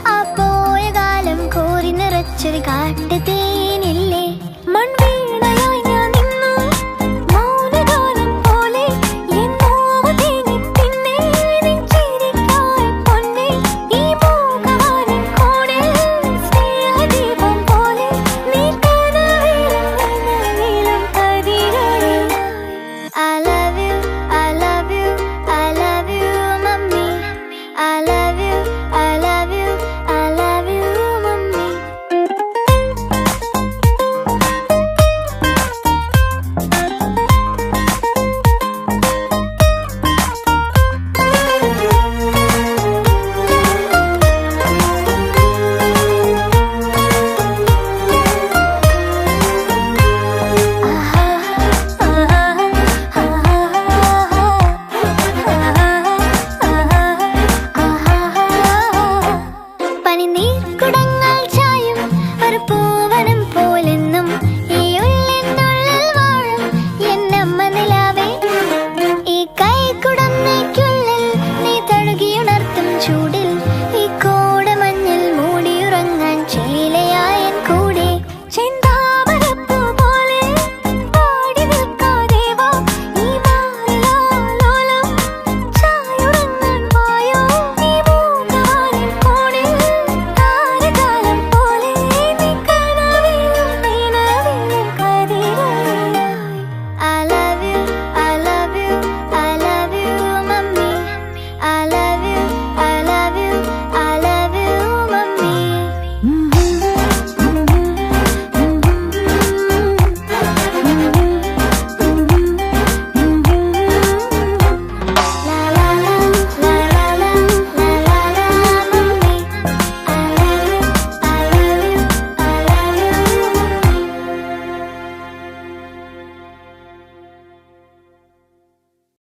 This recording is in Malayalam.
ആ പോയ കാലം കോരി നിറച്ചൊരു കാട്ടുതേനില്ലേ മൺവീണയായി ഞാൻ നിന്നു മൗനഗാനം പോലെ എന്നോവ് തേനി പിന്നെ നെഞ്ചിരിക്കായി പൊന്നെ ഈ മൂകവാനിൻ കോണിൽ സ്നേഹദീപം പോലെ നീ കനവിലും കതിരൊളി I love you, I love you, I love you, mummy. I love you, I love you, I love you, mummy. പനിനീർ കുടങ്ങൾ